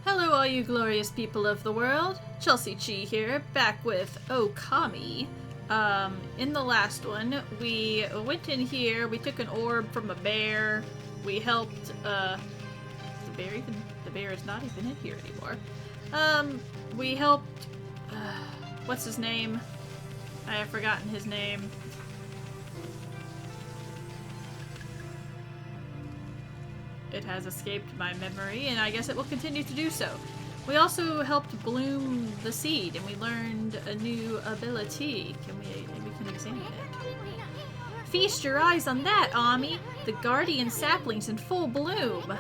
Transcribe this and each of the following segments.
Hello all you glorious people of the world, Chelsea-Chee here, back with Okami. In the last one, we went in here, we took an orb from a bear, we helped, the bear is not even in here anymore. We helped, what's his name? I have forgotten his name. It has escaped my memory, and I guess it will continue to do so. We also helped bloom the seed, and we learned a new ability. Maybe we can examine it. Feast your eyes on that, Ami! The guardian sapling's in full bloom!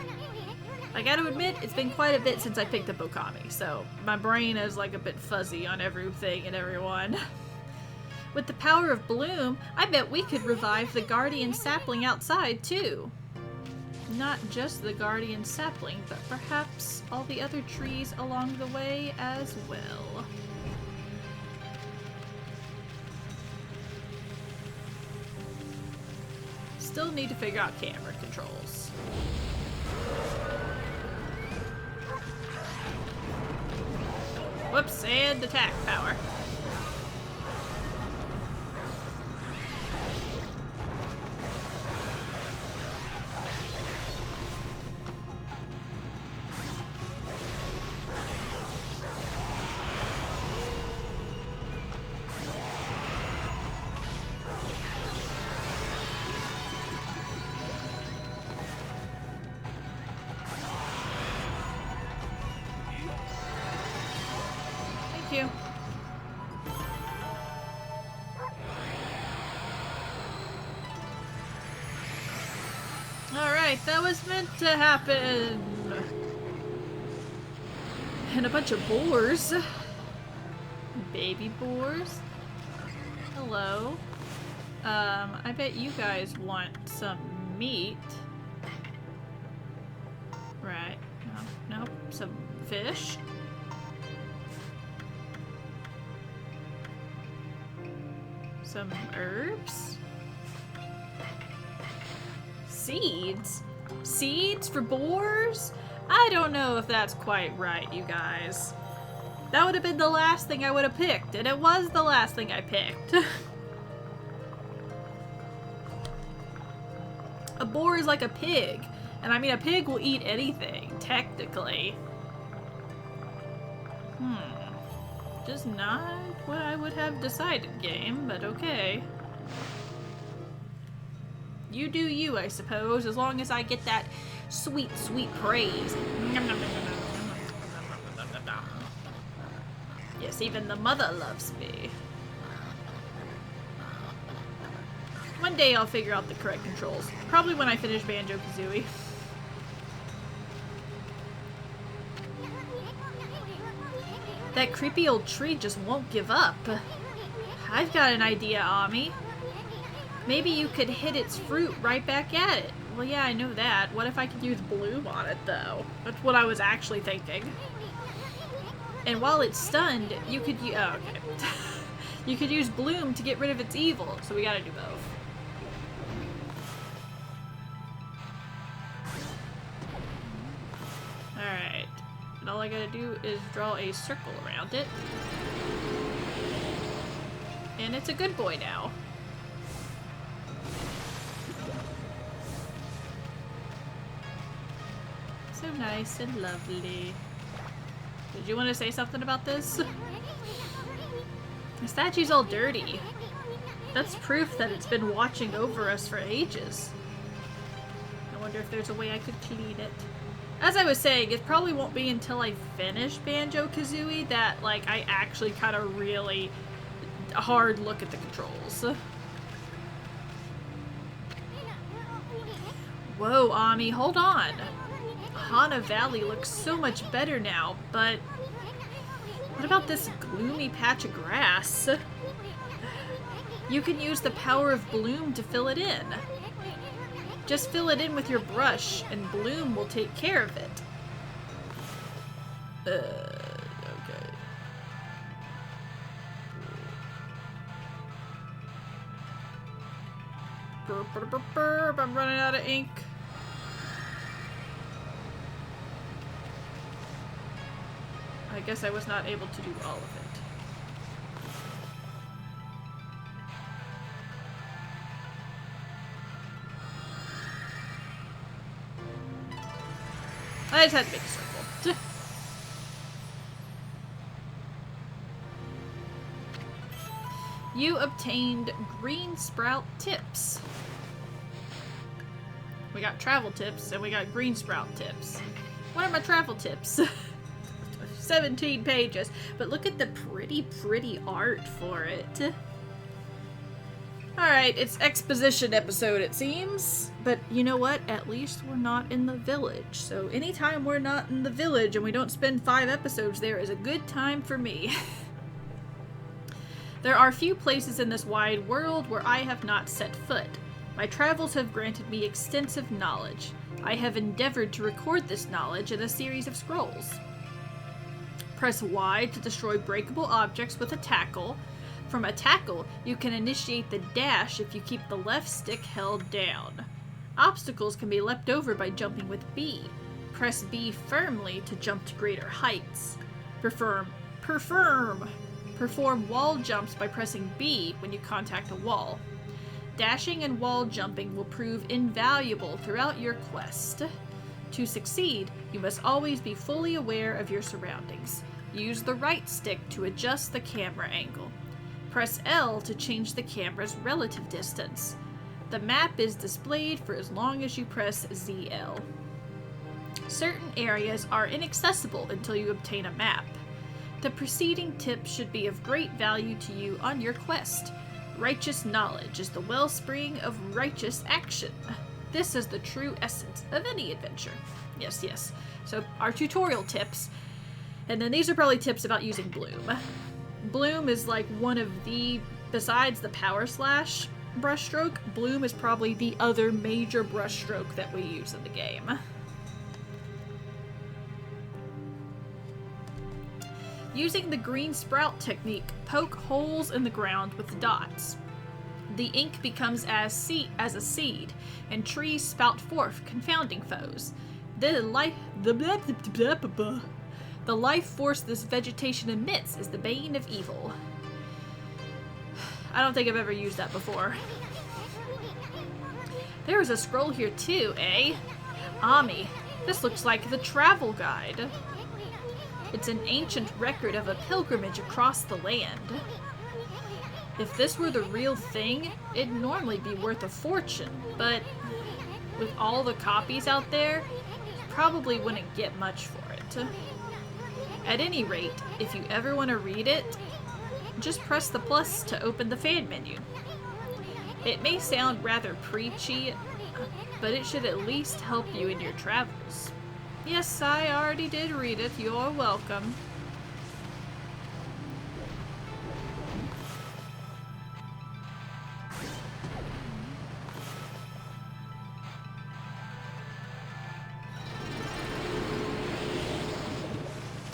I gotta admit, it's been quite a bit since I picked up Okami, so my brain is like a bit fuzzy on everything and everyone. With the power of bloom, I bet we could revive the guardian sapling outside, too. Not just the guardian sapling, but perhaps all the other trees along the way as well. Still need to figure out camera controls. Whoops, and attack power. You. Alright, that was meant to happen. And a bunch of boars. Baby boars. Hello. I bet you guys want some meat. Right. No, some fish. Some herbs? Seeds? Seeds for boars? I don't know if that's quite right, you guys. That would have been the last thing I would have picked, and it was the last thing I picked. A boar is like a pig. And I mean, a pig will eat anything, technically. Just not what I would have decided, game, but okay. You do you, I suppose, as long as I get that sweet, sweet praise. Yes, even the mother loves me. One day I'll figure out the correct controls. Probably when I finish Banjo-Kazooie. That creepy old tree just won't give up. I've got an idea, Ami. Maybe you could hit its fruit right back at it. Well, yeah, I know that. What if I could use bloom on it, though? That's what I was actually thinking. And while it's stunned, you could use... Oh, okay. You could use bloom to get rid of its evil, so we gotta do both. Alright. And all I gotta do is draw a circle around it. And it's a good boy now. So nice and lovely. Did you want to say something about this? The statue's all dirty. That's proof that it's been watching over us for ages. I wonder if there's a way I could clean it. As I was saying, it probably won't be until I finish Banjo-Kazooie that, like, I actually kind of really hard look at the controls. Whoa, Ami, hold on. Hana Valley looks so much better now, but what about this gloomy patch of grass? You can use the power of bloom to fill it in. Just fill it in with your brush, and bloom will take care of it. Okay. Burp, burp, burp, burp. I'm running out of ink. I guess I was not able to do all of it. I just had to make a circle. You obtained green sprout tips. We got travel tips and we got green sprout tips. What are my travel tips? 17 pages. But look at the pretty art for it. Alright, it's exposition episode it seems. But you know what? At least we're not in the village. So anytime we're not in the village and we don't spend 5 episodes there is a good time for me. There are few places in this wide world where I have not set foot. My travels have granted me extensive knowledge. I have endeavored to record this knowledge in a series of scrolls. Press Y to destroy breakable objects with a tackle. From a tackle, you can initiate the dash if you keep the left stick held down. Obstacles can be leapt over by jumping with B. Press B firmly to jump to greater heights. Perform wall jumps by pressing B when you contact a wall. Dashing and wall jumping will prove invaluable throughout your quest. To succeed, you must always be fully aware of your surroundings. Use the right stick to adjust the camera angle. Press L to change the camera's relative distance. The map is displayed for as long as you press ZL. Certain areas are inaccessible until you obtain a map. The preceding tips should be of great value to you on your quest. Righteous knowledge is the wellspring of righteous action. This is the true essence of any adventure. Yes. So our tutorial tips, and then these are probably tips about using Bloom. Bloom is like one of the, besides the Power Slash brushstroke, Bloom is probably the other major brushstroke that we use in the game. Using the green sprout technique, poke holes in the ground with dots. The ink becomes as a seed, and trees spout forth, confounding foes. The life force this vegetation emits is the bane of evil. I don't think I've ever used that before. There is a scroll here too, eh? Okami, this looks like the travel guide. It's an ancient record of a pilgrimage across the land. If this were the real thing, it'd normally be worth a fortune, but with all the copies out there, you probably wouldn't get much for it. At any rate, if you ever want to read it, just press the plus to open the fan menu. It may sound rather preachy, but it should at least help you in your travels. Yes, I already did read it. You're welcome.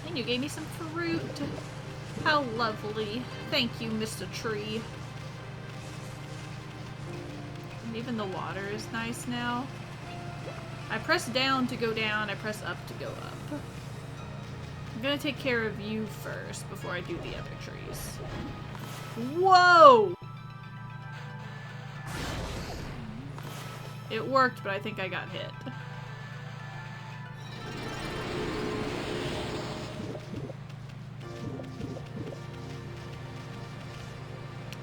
And you gave me some fruit. How lovely. Thank you, Mr. Tree. And even the water is nice now. I press down to go down, I press up to go up. I'm gonna take care of you first before I do the other trees. Whoa! It worked, but I think I got hit.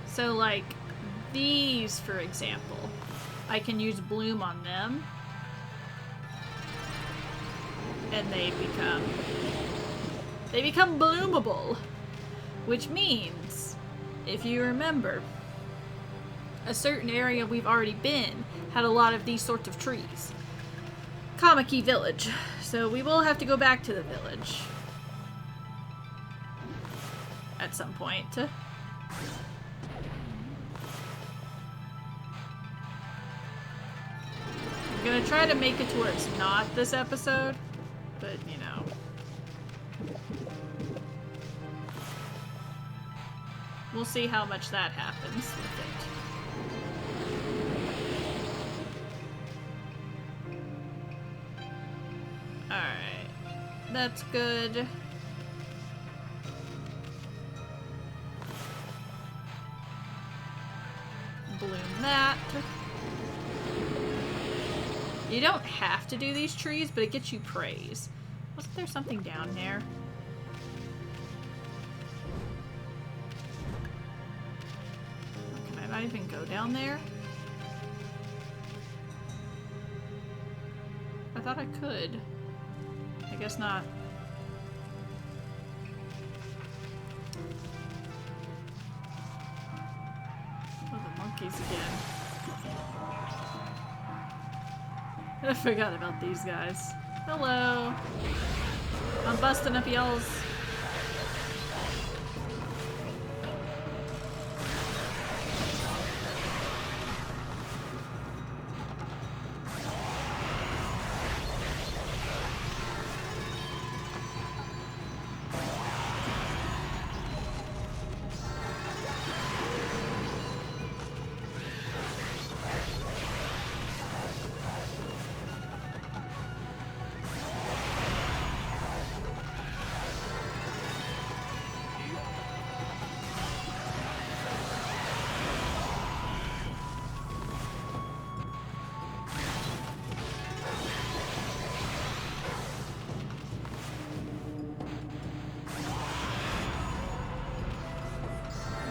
So, like, these, for example, I can use Bloom on them. And they become bloomable, which means, if you remember, a certain area we've already been had a lot of these sorts of trees. Kamiki Village, so we will have to go back to the village at some point. I'm gonna try to make it to where it's not this episode. But, you know. We'll see how much that happens with it. Alright. That's good. bloom that. You don't have to do these trees, but it gets you praise. Wasn't there something down there? Can I not even go down there? I thought I could. I guess not. Oh, the monkeys again. I forgot about these guys. Hello. I'm busting up y'all's.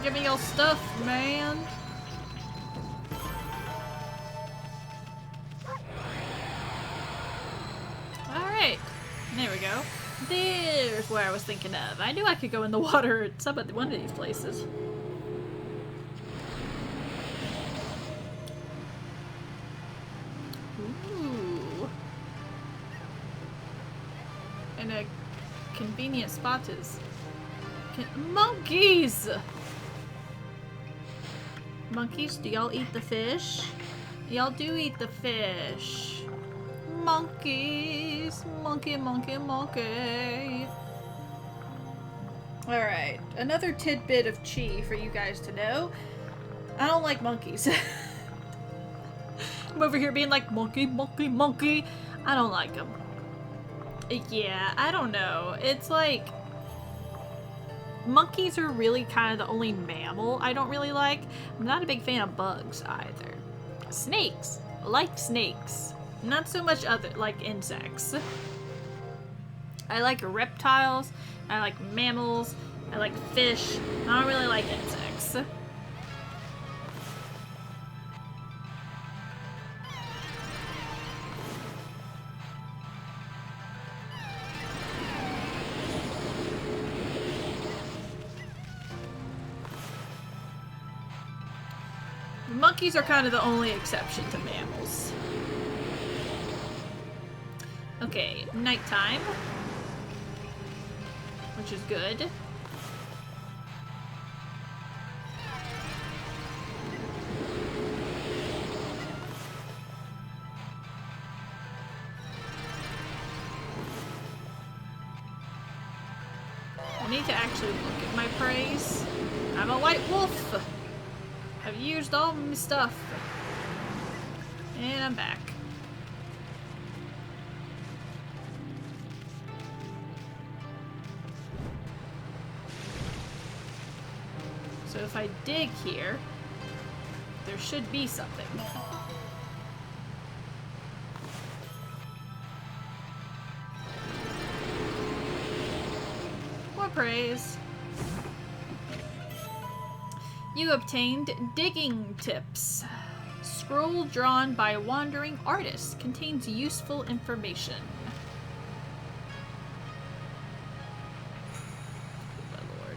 Give me your stuff, man. Alright. There we go. There's where I was thinking of. I knew I could go in the water at one of these places. Ooh. And a convenient spot is... Monkeys! Monkeys, do y'all eat the fish? Y'all do eat the fish. Monkeys. Monkey, monkey, monkey. Alright, another tidbit of chi for you guys to know. I don't like monkeys. I'm over here being like, monkey, monkey, monkey. I don't like them. Yeah, I don't know. It's like... monkeys are really kind of the only mammal I don't really like. I'm not a big fan of bugs either. Snakes. I like snakes. Not so much other, like insects. I like reptiles. I like mammals. I like fish. I don't really like insects. Monkeys are kind of the only exception to mammals. Okay, nighttime. Which is good. I need to actually look at my praise. I'm a white wolf! I've used all my stuff. And I'm back. So if I dig here, there should be something. More praise. You obtained digging tips. Scroll drawn by wandering artists contains useful information. Oh my lord.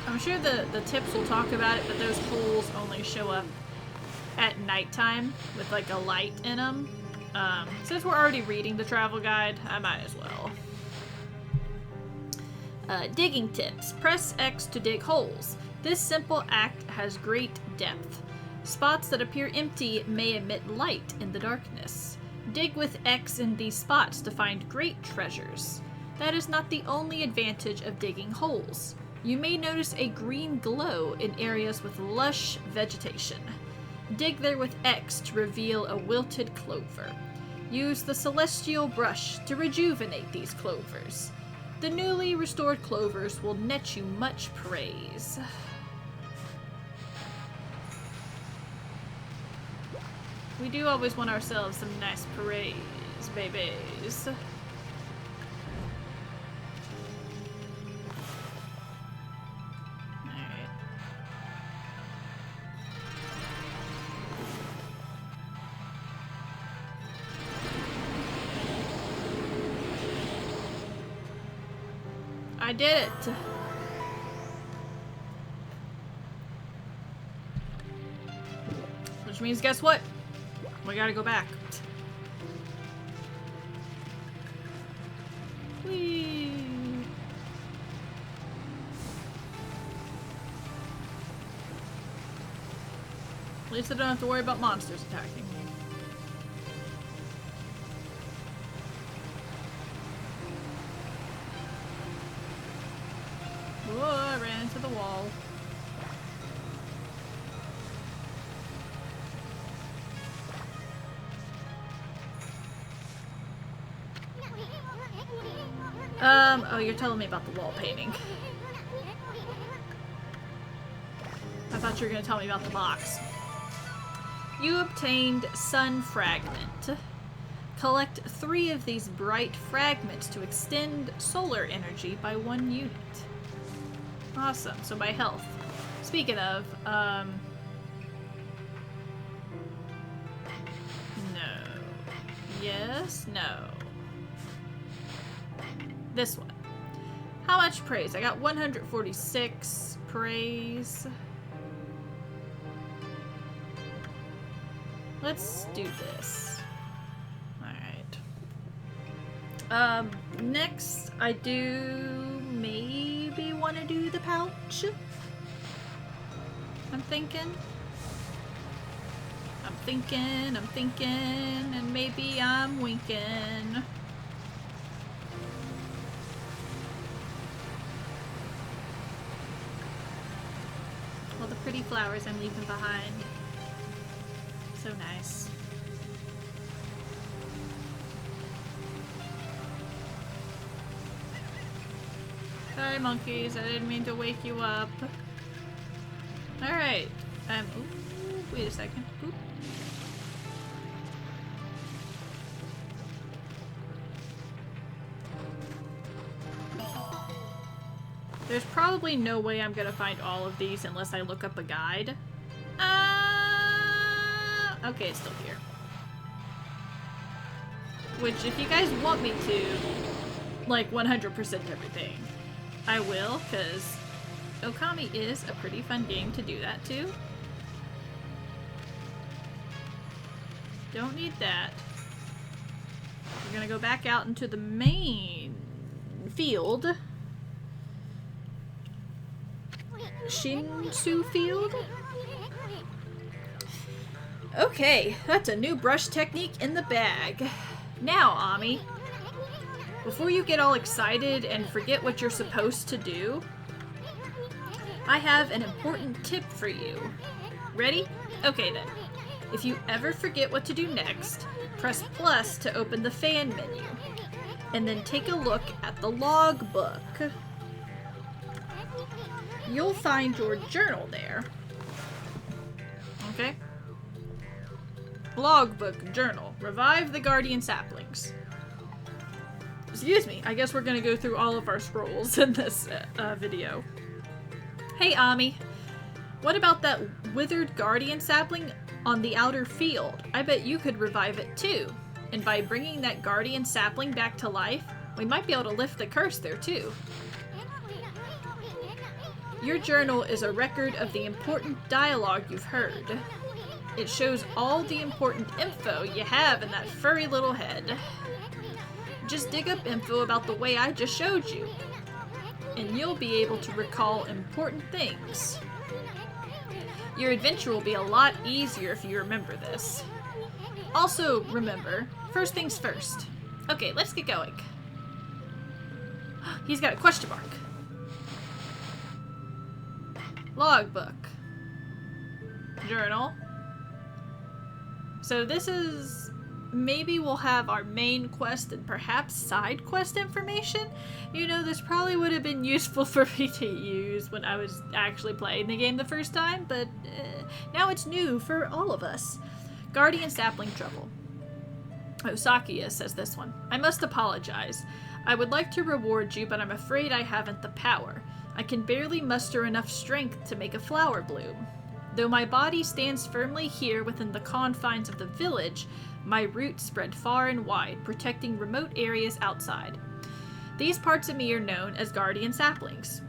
I'm sure the tips will talk about it, but those holes only show up at nighttime with like a light in them. Since we're already reading the travel guide, I might as well. Digging tips. Press X to dig holes. This simple act has great depth. Spots that appear empty may emit light in the darkness. Dig with X in these spots to find great treasures. That is not the only advantage of digging holes. You may notice a green glow in areas with lush vegetation. Dig there with X to reveal a wilted clover. Use the celestial brush to rejuvenate these clovers. The newly restored clovers will net you much praise. We do always want ourselves some nice praise, babies. Alright. I did it! Which means, guess what? We gotta go back. Whee! At least I don't have to worry about monsters attacking me. Whoa, I ran into the wall. Oh, you're telling me about the wall painting. I thought you were gonna tell me about the box. You obtained Sun Fragment. Collect 3 of these bright fragments to extend solar energy by 1 unit. Awesome. So by health. Speaking of, no. Yes, no. This one. How much praise? I got 146 praise. Let's do this. Alright. Next, I do maybe want to do the pouch. I'm thinking, and maybe I'm winking. All the pretty flowers I'm leaving behind. So nice. Sorry, monkeys. I didn't mean to wake you up. Alright. Ooh, wait a second. Oop. There's probably no way I'm gonna find all of these unless I look up a guide. Okay, it's still here. Which, if you guys want me to, like, 100% everything, I will, because Okami is a pretty fun game to do that to. Don't need that. We're gonna go back out into the main field. Shinsu Field? Okay, that's a new brush technique in the bag. Now, Ami, before you get all excited and forget what you're supposed to do, I have an important tip for you. Ready? Okay then. If you ever forget what to do next, press plus to open the fan menu, and then take a look at the logbook. You'll find your journal there. Okay? Logbook, journal. Revive the guardian saplings. Excuse me, I guess we're gonna go through all of our scrolls in this video. Hey, Ami. What about that withered guardian sapling on the outer field? I bet you could revive it too. And by bringing that guardian sapling back to life, we might be able to lift the curse there too. Your journal is a record of the important dialogue you've heard. It shows all the important info you have in that furry little head. Just dig up info about the way I just showed you, and you'll be able to recall important things. Your adventure will be a lot easier if you remember this. Also, remember, first things first. Okay, let's get going. He's got a question mark. Logbook. Journal. So this is maybe we'll have our main quest and perhaps side quest information. You know, this probably would have been useful for me to use when I was actually playing the game the first time, but now it's new for all of us. Guardian Sapling Trouble. Osakia says this one. I must apologize. I would like to reward you, but I'm afraid I haven't the power. I can barely muster enough strength to make a flower bloom. Though my body stands firmly here within the confines of the village, my roots spread far and wide, protecting remote areas outside. These parts of me are known as guardian saplings.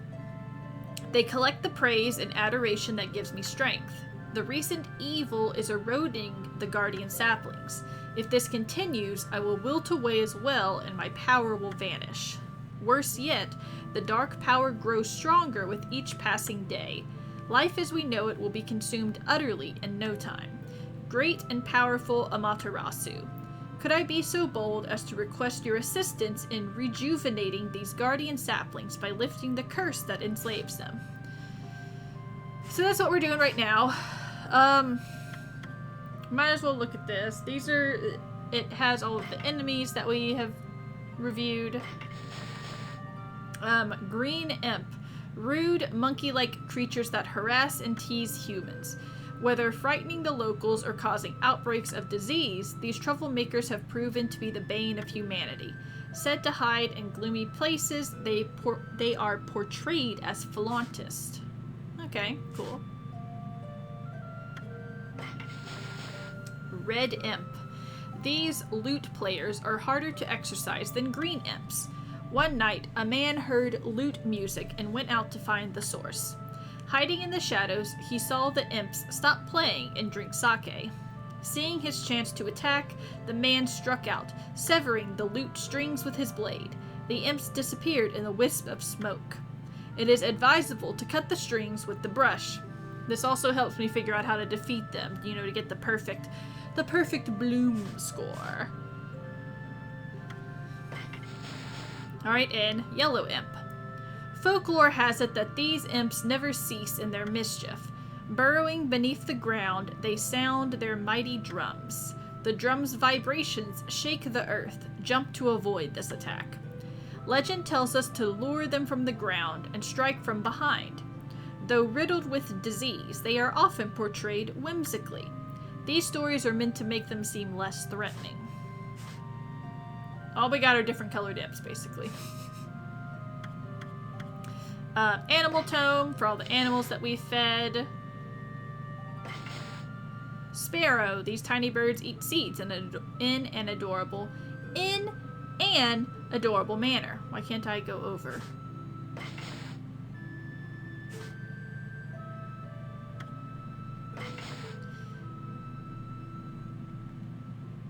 They collect the praise and adoration that gives me strength. The recent evil is eroding the guardian saplings. If this continues, I will wilt away as well, and my power will vanish. Worse yet, the dark power grows stronger with each passing day. Life as we know it will be consumed utterly in no time. Great and powerful Amaterasu, could I be so bold as to request your assistance in rejuvenating these guardian saplings by lifting the curse that enslaves them? So that's what we're doing right now. Might as well look at this. It has all of the enemies that we have reviewed. Green Imp. Rude, monkey-like creatures that harass and tease humans. Whether frightening the locals or causing outbreaks of disease, these troublemakers have proven to be the bane of humanity. Said to hide in gloomy places, they are portrayed as philantist. Okay, cool. Red Imp. These lute players are harder to exorcise than green imps. One night, a man heard lute music and went out to find the source. Hiding in the shadows, he saw the imps stop playing and drink sake. Seeing his chance to attack, the man struck out, severing the lute strings with his blade. The imps disappeared in a wisp of smoke. It is advisable to cut the strings with the brush. This also helps me figure out how to defeat them, you know, to get the perfect bloom score. Alright, and Yellow Imp. Folklore has it that these imps never cease in their mischief. Burrowing beneath the ground, they sound their mighty drums. The drums' vibrations shake the earth. Jump to avoid this attack. Legend tells us to lure them from the ground and strike from behind. Though riddled with disease, they are often portrayed whimsically. These stories are meant to make them seem less threatening. All we got are different colored imps, basically. Animal tome for all the animals that we fed. Sparrow. These tiny birds eat seeds in an adorable manner. Why can't I go over?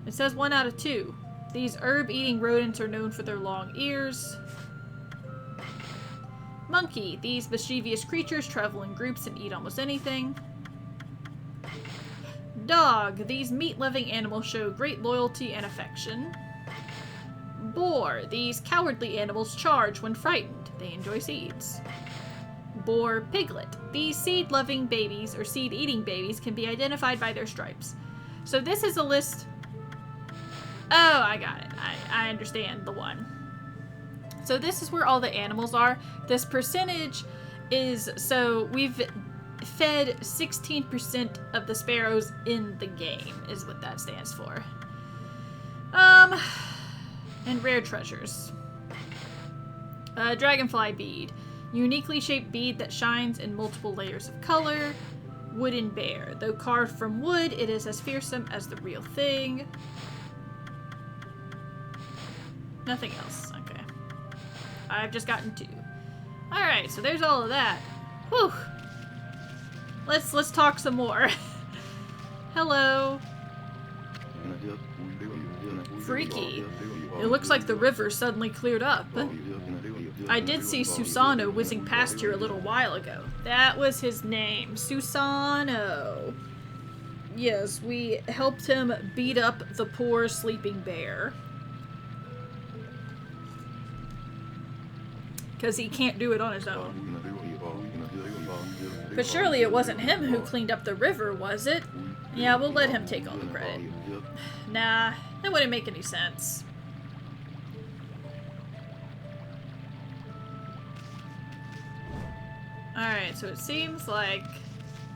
It says 1 out of 2. These herb-eating rodents are known for their long ears. Monkey. These mischievous creatures travel in groups and eat almost anything. Dog. These meat-loving animals show great loyalty and affection. Boar. These cowardly animals charge when frightened. They enjoy seeds. Boar Piglet. These seed-loving babies, or seed-eating babies, can be identified by their stripes. So this is a list... Oh, I got it. I understand the one. So this is where all the animals are. This percentage is... So we've fed 16% of the sparrows in the game, is what that stands for. And rare treasures. Dragonfly bead. Uniquely shaped bead that shines in multiple layers of color. Wooden bear. Though carved from wood, it is as fearsome as the real thing. Nothing else. Okay. I've just gotten 2. Alright, so there's all of that. Whew. Let's talk some more. Hello. Freaky. It looks like the river suddenly cleared up. I did see Susano whizzing past here a little while ago. That was his name. Susano. Yes, we helped him beat up the poor sleeping bear. Because he can't do it on his own. But surely it wasn't him who cleaned up the river, was it? Yeah, we'll let him take all the credit. Nah, That wouldn't make any sense. Alright, so it seems like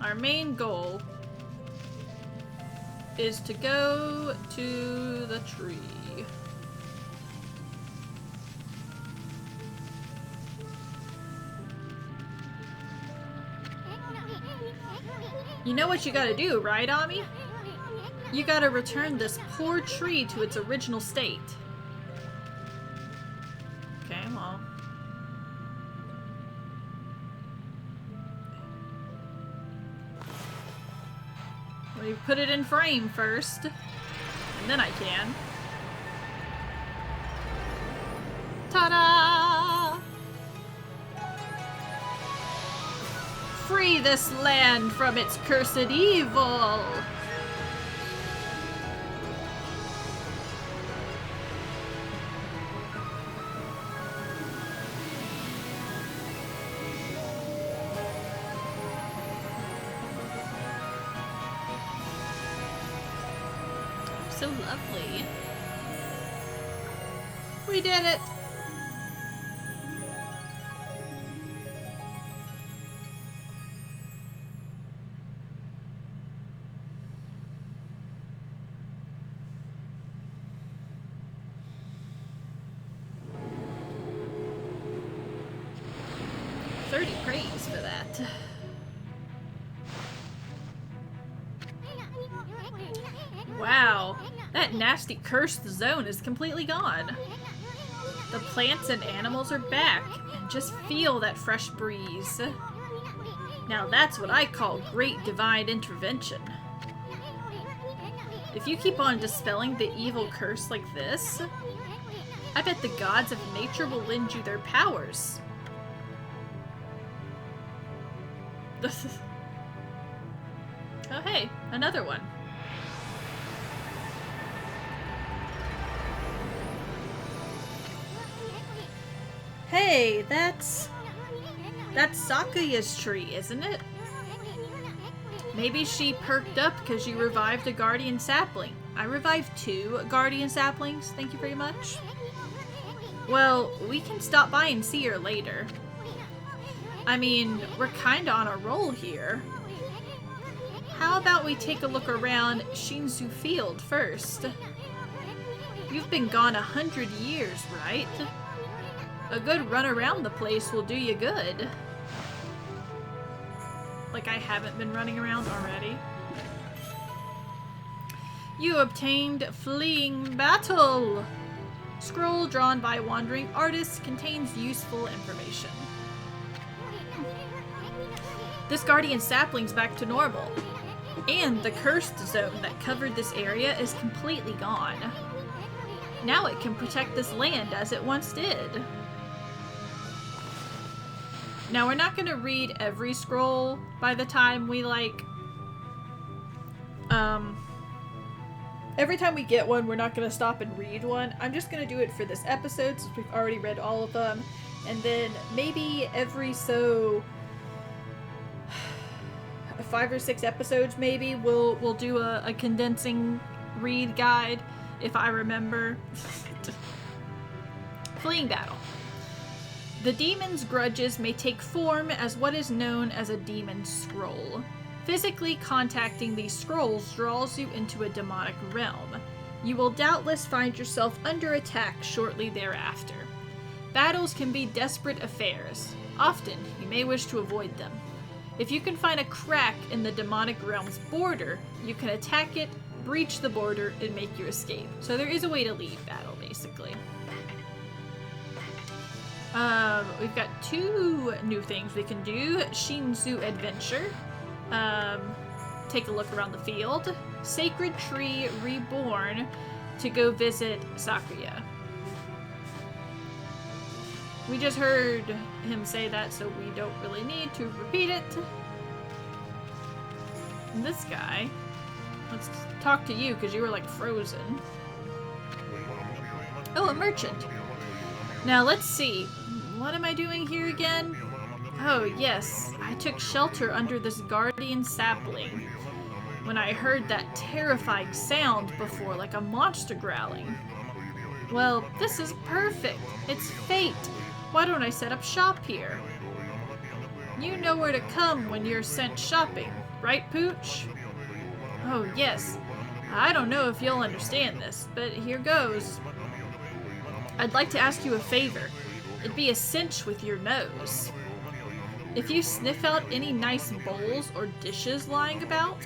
our main goal is to go to the tree. You know what you gotta do, right, Ami? You gotta return this poor tree to its original state. Okay, well. Let me put it in frame first, and then I can. Ta-da! Free this land from its cursed evil! So lovely. We did it! Praise for that. Wow, that nasty cursed zone is completely gone. The plants and animals are back, and just feel that fresh breeze. Now that's what I call great divine intervention. If you keep on dispelling the evil curse like this, I bet the gods of nature will lend you their powers. Oh hey, another one. Hey, that's Sakuya's tree, isn't it? Maybe she perked up because you revived a guardian sapling. I revived 2 guardian saplings, thank you very much. Well, we can stop by and see her later. I mean, we're kinda on a roll here. How about we take a look around Shinzu Field first? You've been gone 100 years, right? A good run around the place will do you good. Like I haven't been running around already. You obtained Fleeing Battle! Scroll drawn by wandering artists contains useful information. This guardian sapling's back to normal. And the cursed zone that covered this area is completely gone. Now it can protect this land as it once did. Now we're not gonna read every scroll by the time we every time we get one, we're not gonna stop and read one. I'm just gonna do it for this episode since we've already read all of them. And then maybe every 5 or 6 episodes maybe we'll do a condensing read guide if I remember. Fleeing Battle. The demon's grudges may take form as what is known as a demon scroll. Physically contacting these scrolls draws you into a demonic realm. You will doubtless find yourself under attack shortly thereafter. Battles can be desperate affairs. Often, you may wish to avoid them. If you can find a crack in the demonic realm's border, you can attack it, breach the border, and make your escape. So there is a way to leave battle, basically. We've got 2 new things we can do. Shinzu Adventure. Take a look around the field. Sacred Tree Reborn to go visit Sakuya. We just heard him say that, so we don't really need to repeat it. And this guy, let's talk to you because you were like frozen. Oh, a merchant. Now let's see. What am I doing here again? Oh yes, I took shelter under this guardian sapling. when I heard that terrifying sound before, like a monster growling. Well, this is perfect. It's fate. Why don't I set up shop here? You know where to come when you're sent shopping, right, Pooch? Oh, yes. I don't know if you'll understand this, but here goes. I'd like to ask you a favor. It'd be a cinch with your nose. If you sniff out any nice bowls or dishes lying about,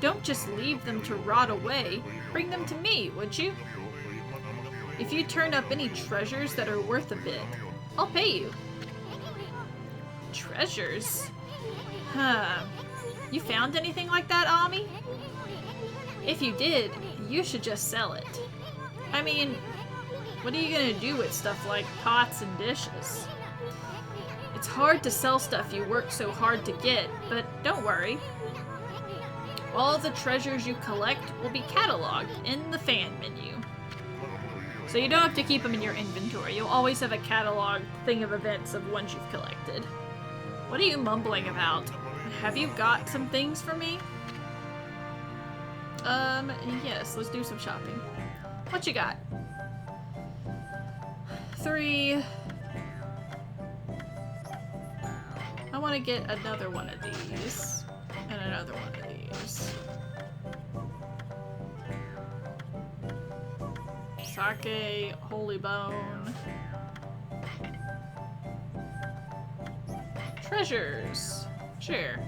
don't just leave them to rot away. Bring them to me, would you? If you turn up any treasures that are worth a bit, I'll pay you. Treasures? Huh. You found anything like that, Ami? If you did, you should just sell it. I mean, what are you gonna do with stuff like pots and dishes? It's hard to sell stuff you work so hard to get, but don't worry. All the treasures you collect will be cataloged in the fan menu. So you don't have to keep them in your inventory. You'll always have a catalog thing of events of ones you've collected. What are you mumbling about? Have you got some things for me? Yes, let's do some shopping. What you got? 3. I want to get another one of these. And another one of these. Sake, holy bone. Treasures. Sure.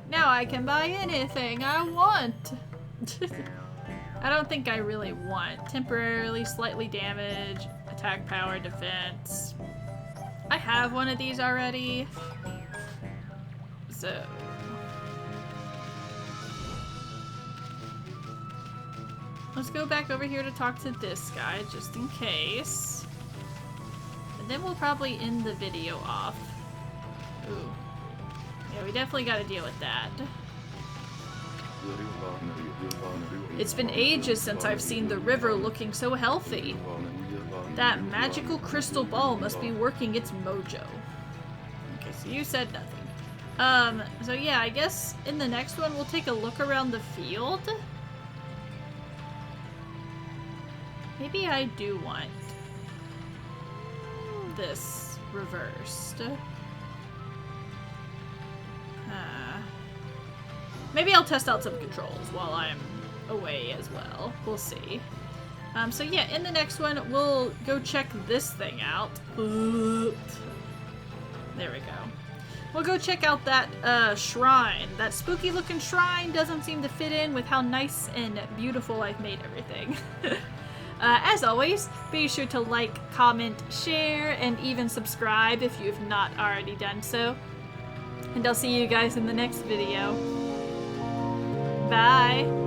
Now I can buy anything I want. I don't think I really want. Temporarily, slightly damage, attack power, defense. I have one of these already. So... let's go back over here to talk to this guy, just in case. And then we'll probably end the video off. Ooh. Yeah, we definitely gotta deal with that. It's been ages since I've seen the river looking so healthy. That magical crystal ball must be working its mojo. Okay, so you said nothing. So yeah, I guess in the next one we'll take a look around the field. Maybe I do want this reversed. Maybe I'll test out some controls while I'm away as well. We'll see. So yeah, in the next one, we'll go check this thing out. There we go. We'll go check out that shrine. That spooky looking shrine doesn't seem to fit in with how nice and beautiful I've made everything. As always, be sure to like, comment, share, and even subscribe if you've not already done so. And I'll see you guys in the next video. Bye!